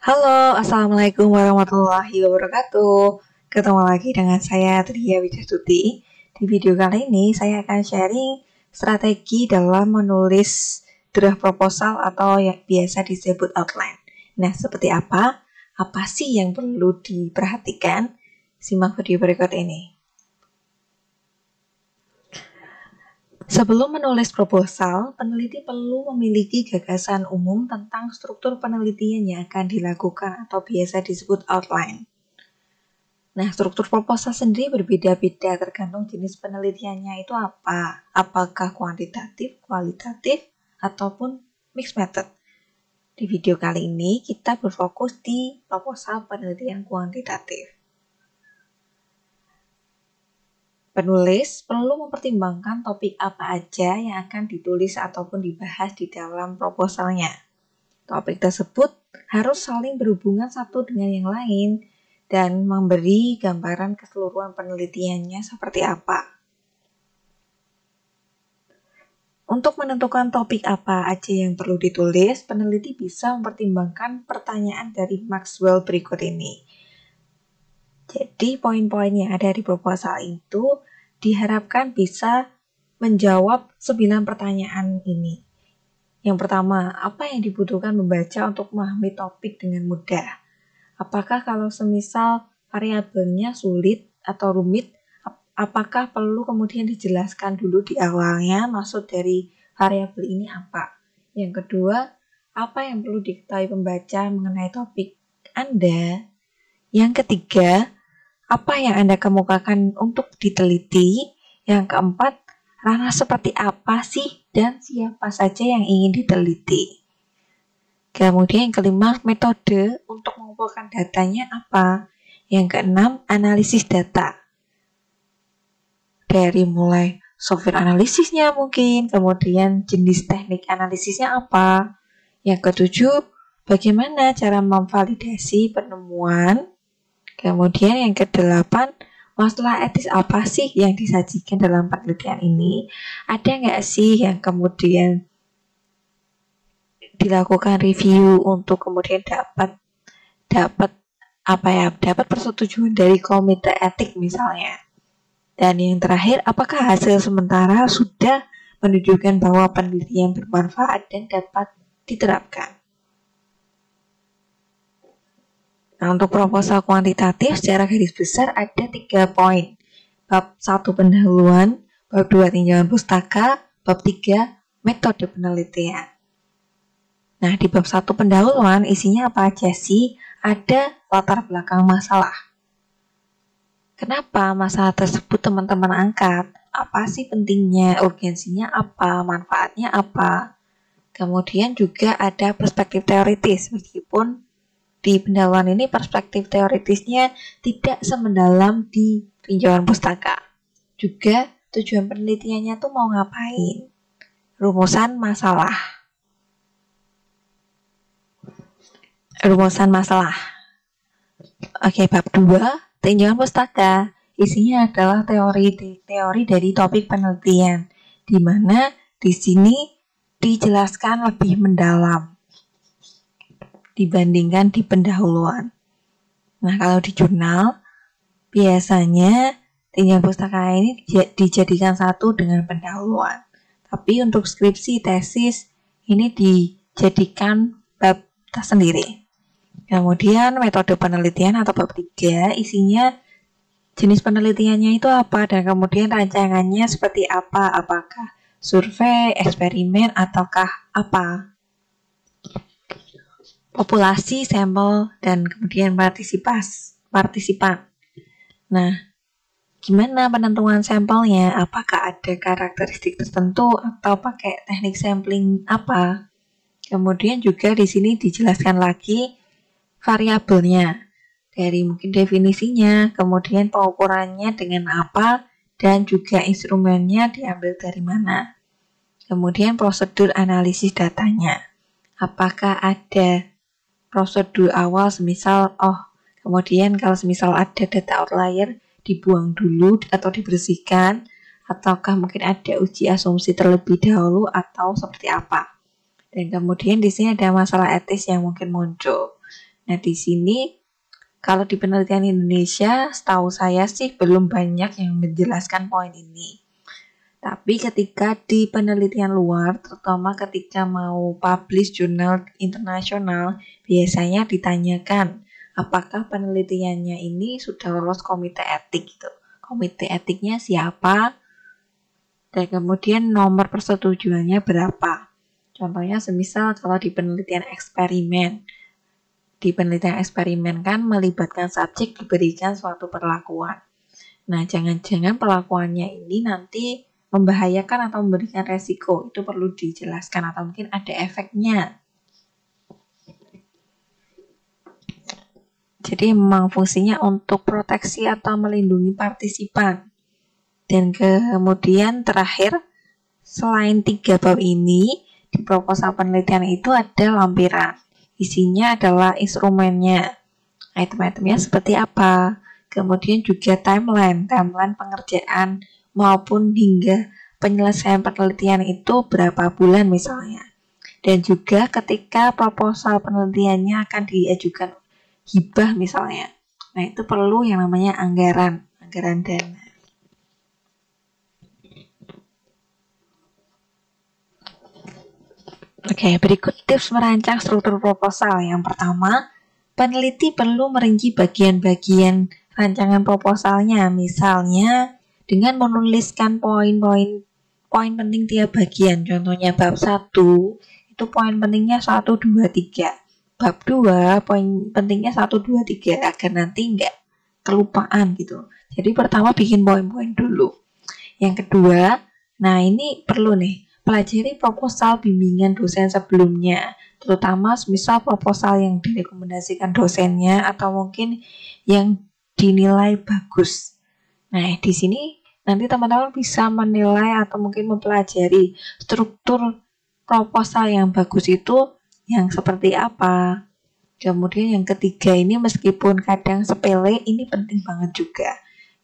Halo, Assalamualaikum warahmatullahi wabarakatuh. Ketemu lagi dengan saya Tria Widyasuti. Di video kali ini saya akan sharing strategi dalam menulis draft proposal atau yang biasa disebut outline. Nah, seperti apa? Apa sih yang perlu diperhatikan? Simak video berikut ini. Sebelum menulis proposal, peneliti perlu memiliki gagasan umum tentang struktur penelitian yang akan dilakukan atau biasa disebut outline. Nah, struktur proposal sendiri berbeda-beda tergantung jenis penelitiannya itu apa. Apakah kuantitatif, kualitatif, ataupun mixed method. Di video kali ini kita berfokus di proposal penelitian kuantitatif. Penulis perlu mempertimbangkan topik apa aja yang akan ditulis ataupun dibahas di dalam proposalnya. Topik tersebut harus saling berhubungan satu dengan yang lain dan memberi gambaran keseluruhan penelitiannya seperti apa. Untuk menentukan topik apa aja yang perlu ditulis, peneliti bisa mempertimbangkan pertanyaan dari Maxwell berikut ini. Jadi poin-poin yang ada di proposal itu diharapkan bisa menjawab 9 pertanyaan ini. Yang pertama, apa yang dibutuhkan membaca untuk memahami topik dengan mudah? Apakah kalau semisal variabelnya sulit atau rumit, apakah perlu kemudian dijelaskan dulu di awalnya maksud dari variabel ini apa? Yang kedua, apa yang perlu diketahui pembaca mengenai topik Anda? Yang ketiga, apa yang Anda kemukakan untuk diteliti? Yang keempat, ranah seperti apa sih dan siapa saja yang ingin diteliti? Kemudian yang kelima, metode untuk mengumpulkan datanya apa? Yang keenam, analisis data. Dari mulai software analisisnya mungkin, kemudian jenis teknik analisisnya apa? Yang ketujuh, bagaimana cara memvalidasi penemuan? Kemudian yang kedelapan, masalah etis apa sih yang disajikan dalam penelitian ini? Ada nggak sih yang kemudian dilakukan review untuk kemudian dapat persetujuan dari komite etik misalnya? Dan yang terakhir, apakah hasil sementara sudah menunjukkan bahwa penelitian bermanfaat dan dapat diterapkan? Nah, untuk proposal kuantitatif secara garis besar ada 3 poin. Bab 1 pendahuluan, bab 2 tinjauan pustaka, bab 3 metode penelitian. Nah, di bab 1 pendahuluan isinya apa aja sih? Ada latar belakang masalah. Kenapa masalah tersebut teman-teman angkat? Apa sih pentingnya, urgensinya apa, manfaatnya apa? Kemudian juga ada perspektif teoritis, meskipun di pendahuluan ini perspektif teoritisnya tidak semendalam di tinjauan pustaka. Juga tujuan penelitiannya tuh mau ngapain. Rumusan masalah. Oke, bab 2, tinjauan pustaka. Isinya adalah teori dari topik penelitian, di mana di sini dijelaskan lebih mendalam dibandingkan di pendahuluan. Nah, kalau di jurnal, biasanya tinjauan pustaka ini dijadikan satu dengan pendahuluan. Tapi untuk skripsi, tesis, ini dijadikan bab tersendiri. Kemudian metode penelitian atau bab 3, isinya jenis penelitiannya itu apa, dan kemudian rancangannya seperti apa, apakah survei, eksperimen, ataukah apa. Populasi, sampel, dan kemudian partisipan. Nah, gimana penentuan sampelnya? Apakah ada karakteristik tertentu atau pakai teknik sampling apa? Kemudian juga di sini dijelaskan lagi variabelnya. Dari mungkin definisinya, kemudian pengukurannya dengan apa, dan juga instrumennya diambil dari mana. Kemudian prosedur analisis datanya. Apakah ada prosedur awal semisal kemudian kalau semisal ada data outlier dibuang dulu atau dibersihkan, ataukah mungkin ada uji asumsi terlebih dahulu atau seperti apa. Dan kemudian di sini ada masalah etis yang mungkin muncul. Nah, di sini kalau di penelitian Indonesia, setahu saya sih belum banyak yang menjelaskan poin ini. Tapi ketika di penelitian luar, terutama ketika mau publish jurnal internasional, biasanya ditanyakan apakah penelitiannya ini sudah lolos komite etik gitu. Komite etiknya siapa? Dan kemudian nomor persetujuannya berapa? Contohnya semisal kalau di penelitian eksperimen. Di penelitian eksperimen kan melibatkan subjek diberikan suatu perlakuan. Nah, jangan-jangan perlakuannya ini nanti membahayakan atau memberikan resiko, itu perlu dijelaskan atau mungkin ada efeknya. Jadi memang fungsinya untuk proteksi atau melindungi partisipan. Dan kemudian terakhir, selain 3 bab ini, di proposal penelitian itu ada lampiran. Isinya adalah instrumennya, item-itemnya seperti apa, kemudian juga timeline pengerjaan maupun hingga penyelesaian penelitian itu berapa bulan misalnya. Dan juga ketika proposal penelitiannya akan diajukan hibah misalnya. Nah, itu perlu yang namanya anggaran dana. Oke, berikut tips merancang struktur proposal. Yang pertama, peneliti perlu merinci bagian-bagian rancangan proposalnya, misalnya dengan menuliskan poin penting tiap bagian. Contohnya bab 1, itu poin pentingnya 1, 2, 3. Bab 2, poin pentingnya 1, 2, 3, agar nanti enggak kelupaan gitu. Jadi pertama bikin poin-poin dulu. Yang kedua, nah ini perlu nih, pelajari proposal bimbingan dosen sebelumnya, terutama misal proposal yang direkomendasikan dosennya atau mungkin yang dinilai bagus. Nah, di sini nanti teman-teman bisa menilai atau mungkin mempelajari struktur proposal yang bagus itu yang seperti apa. Kemudian yang ketiga ini meskipun kadang sepele, ini penting banget juga,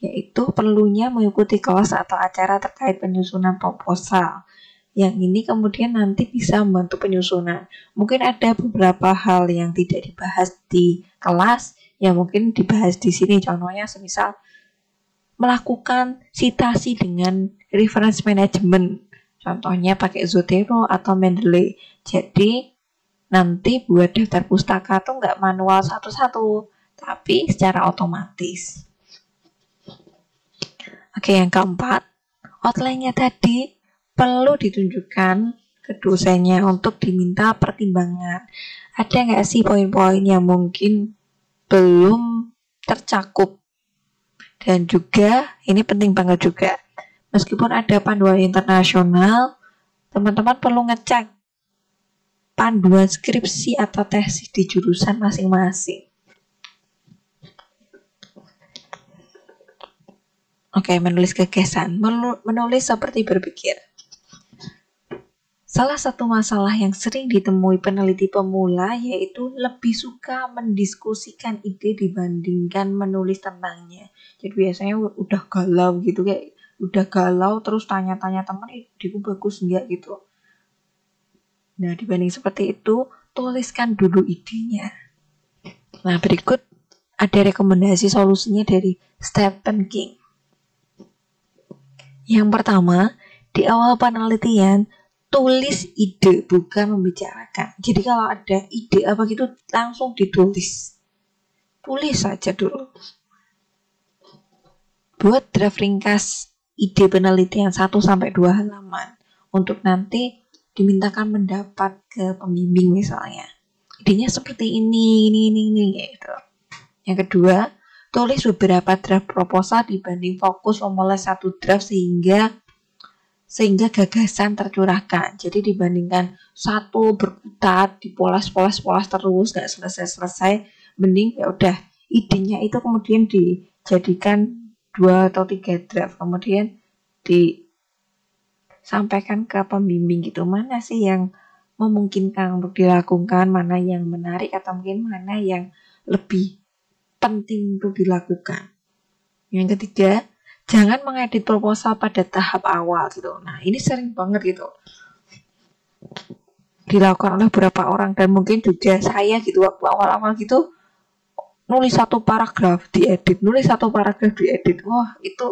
yaitu perlunya mengikuti kelas atau acara terkait penyusunan proposal. Yang ini kemudian nanti bisa membantu penyusunan. Mungkin ada beberapa hal yang tidak dibahas di kelas, yang mungkin dibahas di sini. Contohnya semisal melakukan citasi dengan reference management. Contohnya pakai Zotero atau Mendeley. Jadi nanti buat daftar pustaka tuh nggak manual satu-satu, tapi secara otomatis. Oke, yang keempat, outline-nya tadi perlu ditunjukkan ke dosennya untuk diminta pertimbangan. Ada nggak sih poin-poin yang mungkin belum tercakup? Dan juga, ini penting banget juga, meskipun ada panduan internasional, teman-teman perlu ngecek panduan skripsi atau tesis di jurusan masing-masing. Oke, menulis gagasan, menulis seperti berpikir. Salah satu masalah yang sering ditemui peneliti pemula yaitu lebih suka mendiskusikan ide dibandingkan menulis tentangnya. Jadi biasanya udah galau gitu, kayak udah galau terus tanya-tanya teman, ideku bagus enggak gitu. Nah, dibanding seperti itu, tuliskan dulu idenya. Nah, berikut ada rekomendasi solusinya dari Stephen King. Yang pertama, di awal penelitian, tulis ide, bukan membicarakan. Jadi kalau ada ide apa gitu, langsung ditulis. Tulis saja dulu. Buat draft ringkas ide penelitian 1-2 halaman. Untuk nanti dimintakan pendapat ke pembimbing misalnya. Idenya seperti ini gitu. Yang kedua, tulis beberapa draft proposal dibanding fokus memulai satu draft sehingga gagasan tercurahkan. Jadi dibandingkan satu berkutat, dipoles terus, nggak selesai, mending ya udah idenya itu kemudian dijadikan 2 atau 3 draft, kemudian disampaikan ke pembimbing gitu, mana sih yang memungkinkan untuk dilakukan, mana yang menarik atau mungkin mana yang lebih penting untuk dilakukan. Yang ketiga, jangan mengedit proposal pada tahap awal gitu. Nah, ini sering banget gitu dilakukan oleh beberapa orang, dan mungkin juga saya gitu waktu awal-awal gitu nulis satu paragraf diedit, wah itu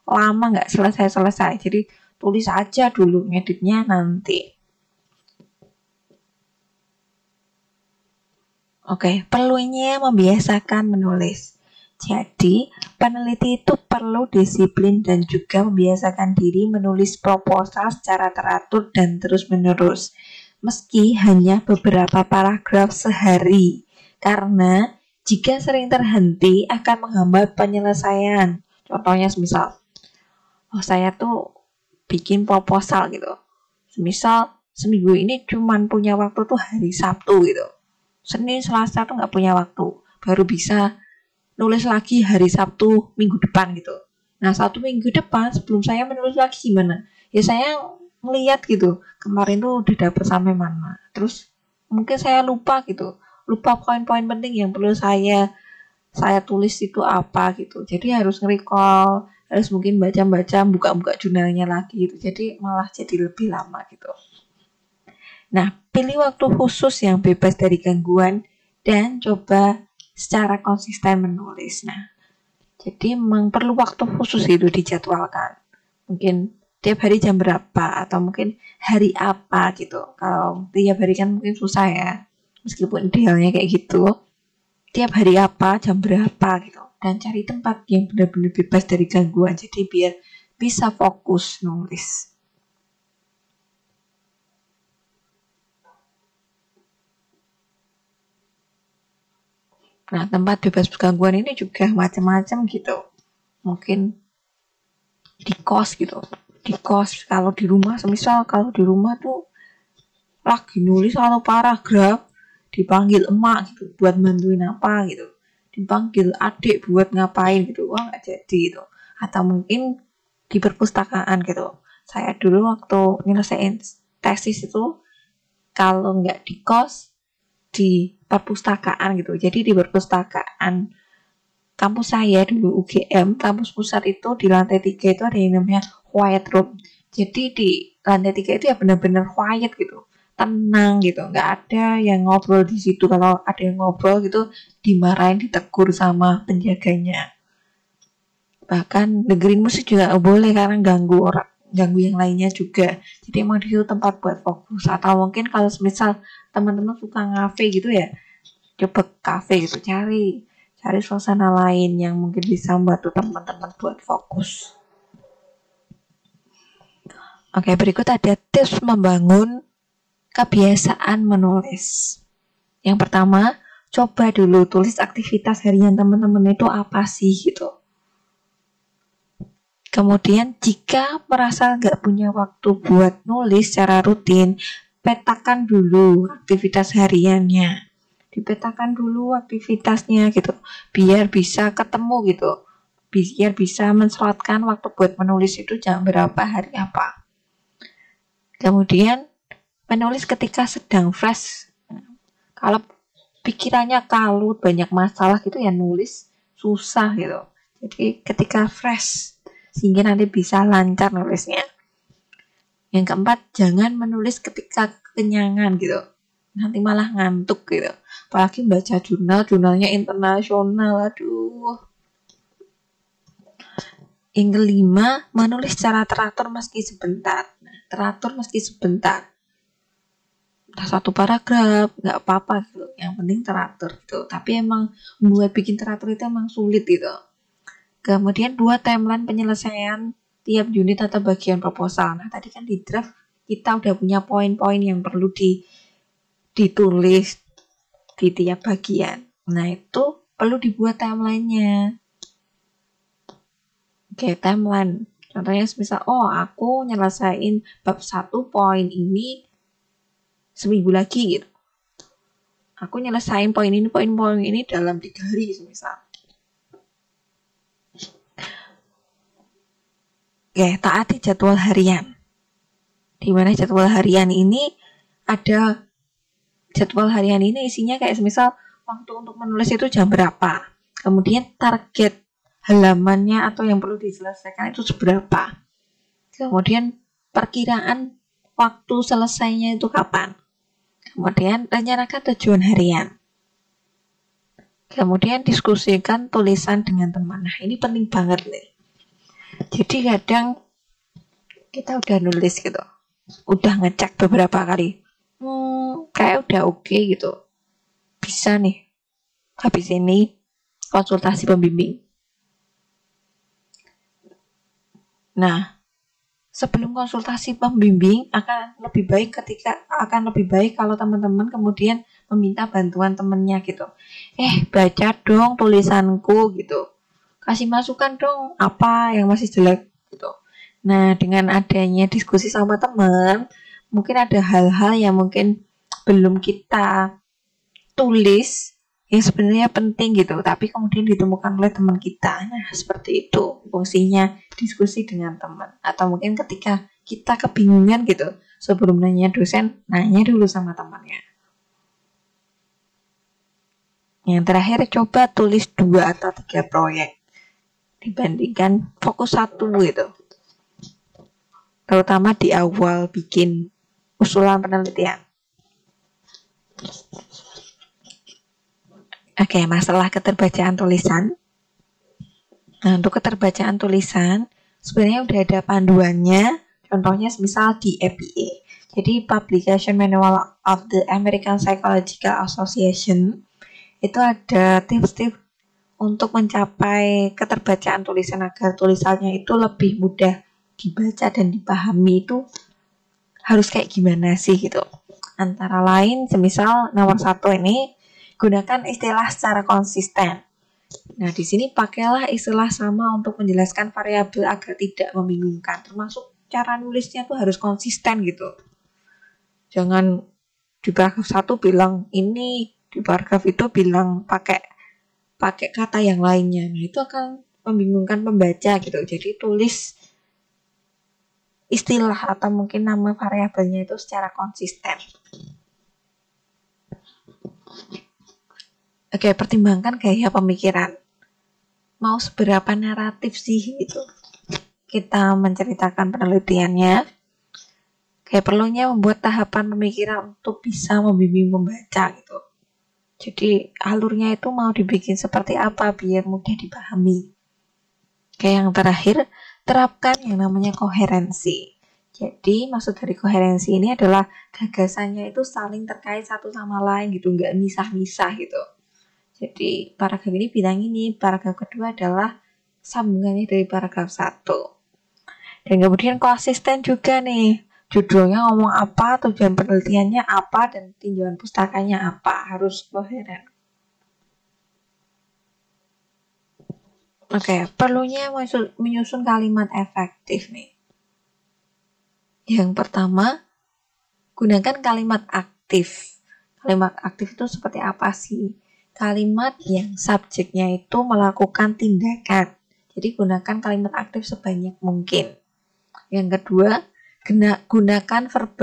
lama nggak selesai. Jadi tulis aja dulu, ngeditnya nanti. Oke, perlunya membiasakan menulis. Jadi, peneliti itu perlu disiplin dan juga membiasakan diri menulis proposal secara teratur dan terus-menerus. Meski hanya beberapa paragraf sehari. Karena jika sering terhenti akan menghambat penyelesaian. Contohnya semisal, saya tuh bikin proposal gitu. Semisal seminggu ini cuman punya waktu tuh hari Sabtu gitu. Senin, Selasa tuh nggak punya waktu, baru bisa nulis lagi hari Sabtu minggu depan gitu. Nah, 1 minggu depan sebelum saya menulis lagi gimana? Ya saya ngeliat gitu, kemarin tuh udah dapet sampai mana. Terus mungkin saya lupa gitu, lupa poin-poin penting yang perlu saya tulis itu apa gitu. Jadi harus nge-recall, harus mungkin baca-baca, buka-buka jurnalnya lagi gitu. Jadi malah jadi lebih lama gitu. Nah, pilih waktu khusus yang bebas dari gangguan dan coba secara konsisten menulis. Nah, jadi memang perlu waktu khusus itu dijadwalkan. Mungkin tiap hari jam berapa atau mungkin hari apa gitu. Kalau tiap hari kan mungkin susah ya, meskipun idealnya kayak gitu. Tiap hari apa, jam berapa gitu. Dan cari tempat yang benar-benar bebas dari gangguan. Jadi biar bisa fokus nulis. Nah, tempat bebas gangguan ini juga macam-macam gitu. Mungkin di kos gitu. Di kos, kalau di rumah, semisal kalau di rumah tuh lagi nulis satu paragraf, dipanggil emak gitu buat bantuin apa gitu. Dipanggil adik buat ngapain gitu. Wah, nggak jadi gitu. Atau mungkin di perpustakaan gitu. Saya dulu waktu nyelesain tesis itu, kalau nggak di kos, di perpustakaan gitu. Jadi di perpustakaan kampus saya dulu UGM, kampus pusat itu di lantai 3 itu ada yang namanya quiet room. Jadi di lantai 3 itu ya benar-benar quiet gitu, tenang gitu, nggak ada yang ngobrol di situ. Kalau ada yang ngobrol gitu dimarahin, ditegur sama penjaganya. Bahkan dengerin musik juga nggak boleh karena ganggu orang, ganggu yang lainnya juga. Jadi emang di situ tempat buat fokus. Atau mungkin kalau misal teman-teman suka ngafe gitu ya, coba kafe gitu, cari suasana lain yang mungkin bisa membantu teman-teman buat fokus. Oke, berikut ada tips membangun kebiasaan menulis. Yang pertama, coba dulu tulis aktivitas harian teman-teman itu apa sih gitu. Kemudian jika merasa nggak punya waktu buat nulis secara rutin, petakan dulu aktivitas hariannya. Dipetakan dulu aktivitasnya gitu, biar bisa ketemu gitu, biar bisa menslotkan waktu buat menulis itu jam berapa, hari apa. Kemudian menulis ketika sedang fresh. Kalau pikirannya kalut, banyak masalah gitu ya, nulis susah gitu. Jadi ketika fresh, sehingga nanti bisa lancar nulisnya. Yang keempat, jangan menulis ketika kekenyangan gitu, nanti malah ngantuk gitu. Apalagi baca jurnalnya internasional, aduh. Yang kelima, menulis secara teratur meski sebentar. Nah, teratur meski sebentar. Entah satu paragraf, nggak apa-apa gitu. Yang penting teratur gitu. Tapi emang buat bikin teratur itu emang sulit gitu. Kemudian buat timeline penyelesaian tiap unit atau bagian proposal. Nah, tadi kan di draft kita udah punya poin-poin yang perlu ditulis di tiap bagian. Nah, itu perlu dibuat timelinenya. Oke, timeline. Contohnya misal, aku nyelesain bab 1 poin ini seminggu lagi gitu. Aku nyelesain poin ini dalam 3 hari misal. Oke, taati jadwal harian. Di mana jadwal harian ini isinya kayak semisal waktu untuk menulis itu jam berapa. Kemudian target halamannya atau yang perlu diselesaikan itu seberapa. Kemudian perkiraan waktu selesainya itu kapan. Kemudian rencanakan tujuan harian. Kemudian diskusikan tulisan dengan teman. Nah, ini penting banget nih. Jadi kadang kita udah nulis gitu, udah ngecek beberapa kali, kayak udah oke gitu, bisa nih habis ini konsultasi pembimbing. Nah, sebelum konsultasi pembimbing akan lebih baik kalau teman-teman kemudian meminta bantuan temennya gitu. Baca dong tulisanku gitu. Kasih masukan dong apa yang masih jelek gitu. Nah, dengan adanya diskusi sama teman, mungkin ada hal-hal yang mungkin belum kita tulis yang sebenarnya penting gitu, tapi kemudian ditemukan oleh teman kita. Nah, seperti itu fungsinya diskusi dengan teman. Atau mungkin ketika kita kebingungan gitu, sebelum nanya dosen, nanya dulu sama temannya. Yang terakhir, coba tulis 2 atau 3 proyek dibandingkan fokus 1 gitu. Terutama di awal bikin usulan penelitian. Oke, masalah keterbacaan tulisan. Nah, untuk keterbacaan tulisan, sebenarnya udah ada panduannya. Contohnya misal di APA. Jadi, Publication Manual of the American Psychological Association, itu ada tips-tips untuk mencapai keterbacaan tulisan agar tulisannya itu lebih mudah dibaca dan dipahami. Itu harus kayak gimana sih gitu. Antara lain, semisal nomor 1 ini, gunakan istilah secara konsisten. Nah, di sini pakailah istilah sama untuk menjelaskan variabel agar tidak membingungkan. Termasuk cara nulisnya tuh harus konsisten gitu. Jangan di paragraf 1 bilang ini, di paragraf itu bilang pakai kata yang lainnya. Nah, itu akan membingungkan pembaca gitu. Jadi tulis istilah atau mungkin nama variabelnya itu secara konsisten. Oke, pertimbangkan gaya pemikiran. Mau seberapa naratif sih gitu kita menceritakan penelitiannya. Kayak perlunya membuat tahapan pemikiran untuk bisa membimbing pembaca gitu. Jadi alurnya itu mau dibikin seperti apa biar mudah dipahami. Kayak yang terakhir, terapkan yang namanya koherensi. Jadi maksud dari koherensi ini adalah gagasannya itu saling terkait satu sama lain gitu, nggak misah-misah gitu. Jadi paragraf ini bilang ini, paragraf kedua adalah sambungannya dari paragraf 1. Dan kemudian konsisten juga nih, judulnya ngomong apa, tujuan penelitiannya apa, dan tinjauan pustakanya apa, harus koheren. Oke, perlunya menyusun kalimat efektif nih. Yang pertama, gunakan kalimat aktif. Kalimat aktif itu seperti apa sih? Kalimat yang subjeknya itu melakukan tindakan. Jadi gunakan kalimat aktif sebanyak mungkin. Yang kedua, gunakan verb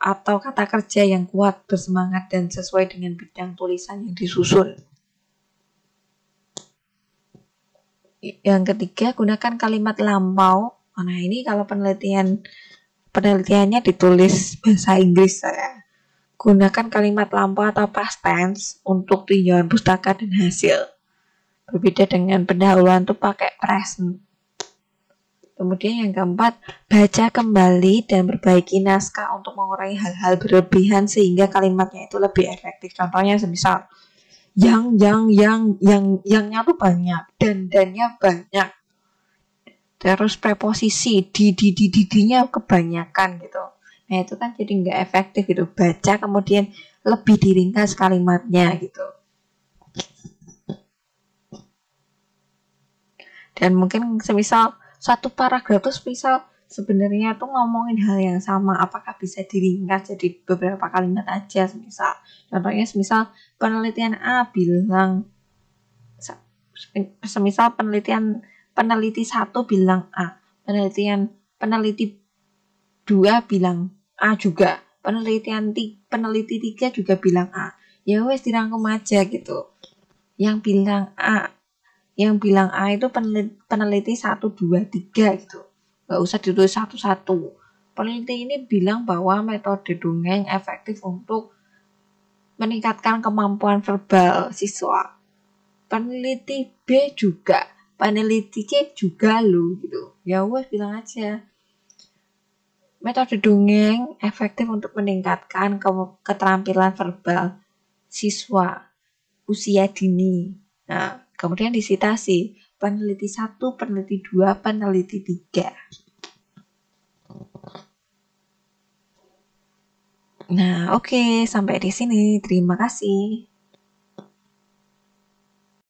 atau kata kerja yang kuat, bersemangat, dan sesuai dengan bidang tulisan yang disusun. Yang ketiga, gunakan kalimat lampau. Nah, ini kalau penelitiannya ditulis bahasa Inggris saya. Gunakan kalimat lampau atau past tense untuk tinjauan pustaka dan hasil. Berbeda dengan pendahuluan tuh pakai present. Kemudian yang keempat, baca kembali dan perbaiki naskah untuk mengurangi hal-hal berlebihan sehingga kalimatnya itu lebih efektif. Contohnya semisal yangnya tuh banyak, dannya banyak. Terus preposisi di-nya kebanyakan gitu. Nah, itu kan jadi nggak efektif gitu. Baca kemudian lebih diringkas kalimatnya gitu. Dan mungkin semisal satu paragraf itu semisal sebenarnya tuh ngomongin hal yang sama, apakah bisa diringkas jadi beberapa kalimat aja semisal. Contohnya semisal penelitian A bilang, semisal peneliti 1 bilang A, peneliti 2 bilang A juga, peneliti 3 juga bilang A. Ya wes dirangkum aja gitu. Yang bilang A itu peneliti 1, 2, 3 gitu. Gak usah ditulis satu-satu. Peneliti ini bilang bahwa metode dongeng efektif untuk meningkatkan kemampuan verbal siswa. Peneliti B juga, peneliti C juga loh gitu. Ya wes bilang aja. Metode dongeng efektif untuk meningkatkan keterampilan verbal siswa usia dini. Nah, kemudian disitasi peneliti 1, peneliti 2, peneliti 3. Nah, oke, sampai di sini. Terima kasih.